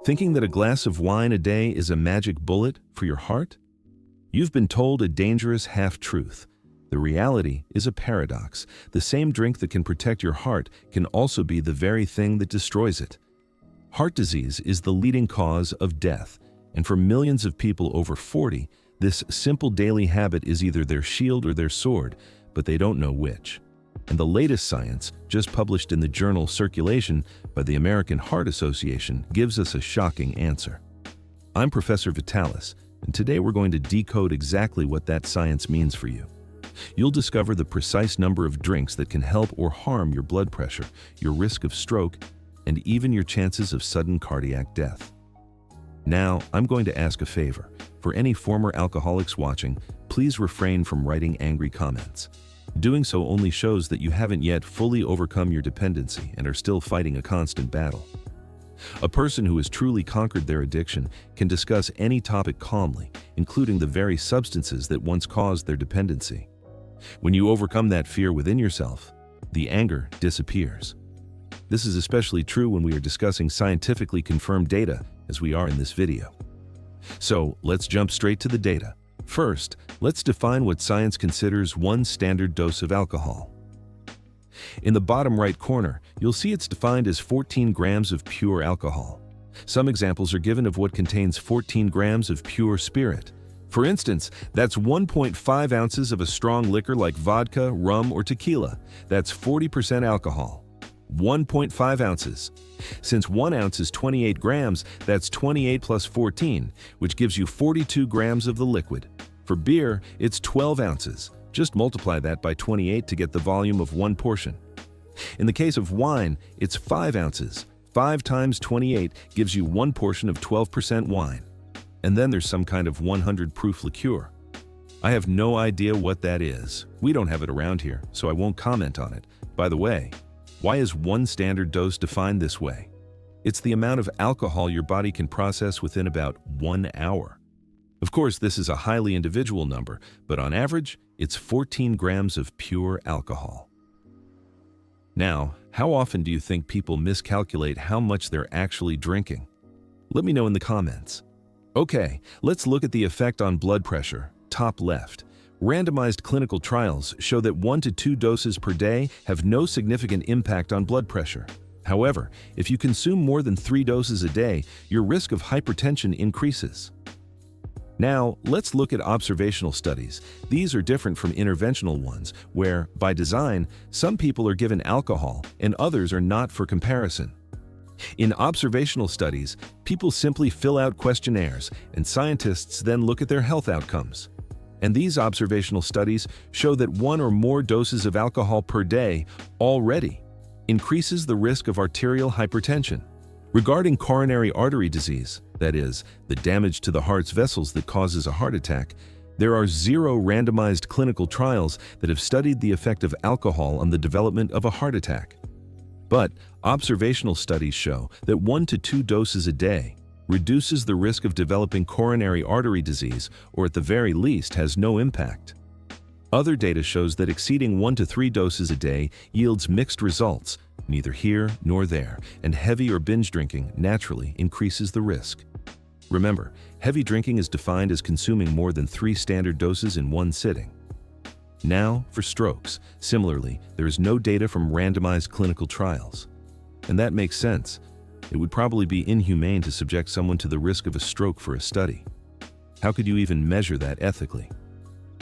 Thinking that a glass of wine a day is a magic bullet for your heart? You've been told a dangerous half-truth. The reality is a paradox. The same drink that can protect your heart can also be the very thing that destroys it. Heart disease is the leading cause of death, and for millions of people over 40, this simple daily habit is either their shield or their sword, but they don't know which. And the latest science, just published in the journal Circulation by the American Heart Association, gives us a shocking answer. I'm Professor Vitalis, and today we're going to decode exactly what that science means for you. You'll discover the precise number of drinks that can help or harm your blood pressure, your risk of stroke, and even your chances of sudden cardiac death. Now, I'm going to ask a favor. For any former alcoholics watching, please refrain from writing angry comments. Doing so only shows that you haven't yet fully overcome your dependency and are still fighting a constant battle. A person who has truly conquered their addiction can discuss any topic calmly, including the very substances that once caused their dependency. When you overcome that fear within yourself, the anger disappears. This is especially true when we are discussing scientifically confirmed data, as we are in this video. So, let's jump straight to the data. First, let's define what science considers one standard dose of alcohol. In the bottom right corner, you'll see it's defined as 14 grams of pure alcohol. Some examples are given of what contains 14 grams of pure spirit. For instance, that's 1.5 ounces of a strong liquor like vodka, rum, or tequila. That's 40% alcohol. 1.5 ounces. Since 1 ounce is 28 grams, that's 28 plus 14, which gives you 42 grams of the liquid. For beer, it's 12 ounces. Just multiply that by 28 to get the volume of one portion. In the case of wine, it's 5 ounces. 5 times 28 gives you one portion of 12% wine. And then there's some kind of 100 proof liqueur. I have no idea what that is. We don't have it around here, so I won't comment on it. By the way, why is one standard dose defined this way? It's the amount of alcohol your body can process within about 1 hour. Of course, this is a highly individual number, but on average, it's 14 grams of pure alcohol. Now, how often do you think people miscalculate how much they're actually drinking? Let me know in the comments. Okay, let's look at the effect on blood pressure, top left. Randomized clinical trials show that 1 to 2 doses per day have no significant impact on blood pressure. However, if you consume more than 3 doses a day, your risk of hypertension increases. Now, let's look at observational studies. These are different from interventional ones, where, by design, some people are given alcohol and others are not for comparison. In observational studies, people simply fill out questionnaires, and scientists then look at their health outcomes. And these observational studies show that 1 or more doses of alcohol per day already increases the risk of arterial hypertension. Regarding coronary artery disease, that is, the damage to the heart's vessels that causes a heart attack, there are 0 randomized clinical trials that have studied the effect of alcohol on the development of a heart attack. But observational studies show that 1 to 2 doses a day reduces the risk of developing coronary artery disease, or at the very least has no impact. Other data shows that exceeding 1 to 3 doses a day yields mixed results, neither here nor there, and heavy or binge drinking naturally increases the risk. Remember, heavy drinking is defined as consuming more than 3 standard doses in one sitting. Now, for strokes. Similarly, there is no data from randomized clinical trials. And that makes sense. It would probably be inhumane to subject someone to the risk of a stroke for a study. How could you even measure that ethically?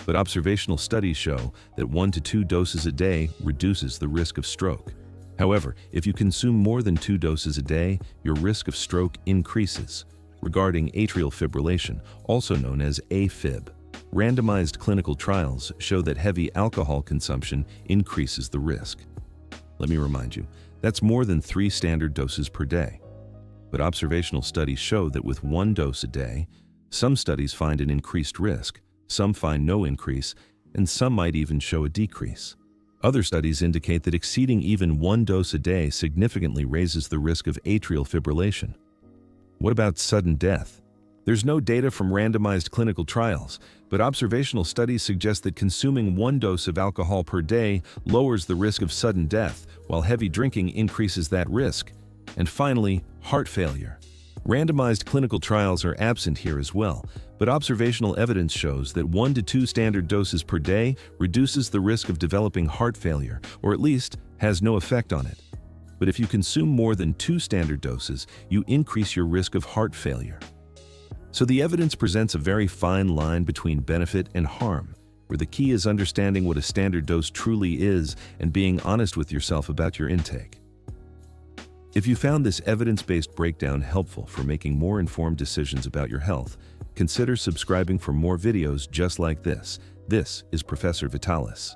But observational studies show that 1 to 2 doses a day reduces the risk of stroke. However, if you consume more than 2 doses a day, your risk of stroke increases. Regarding atrial fibrillation, also known as AFib, randomized clinical trials show that heavy alcohol consumption increases the risk. Let me remind you, that's more than 3 standard doses per day. But observational studies show that with 1 dose a day, some studies find an increased risk, some find no increase, and some might even show a decrease. Other studies indicate that exceeding even 1 dose a day significantly raises the risk of atrial fibrillation. What about sudden death? There's no data from randomized clinical trials, but observational studies suggest that consuming 1 dose of alcohol per day lowers the risk of sudden death, while heavy drinking increases that risk. And finally, heart failure. Randomized clinical trials are absent here as well, but observational evidence shows that 1 to 2 standard doses per day reduces the risk of developing heart failure, or at least has no effect on it. But if you consume more than 2 standard doses, you increase your risk of heart failure. So the evidence presents a very fine line between benefit and harm, where the key is understanding what a standard dose truly is and being honest with yourself about your intake. If you found this evidence-based breakdown helpful for making more informed decisions about your health, consider subscribing for more videos just like this. This is Professor Vitalis.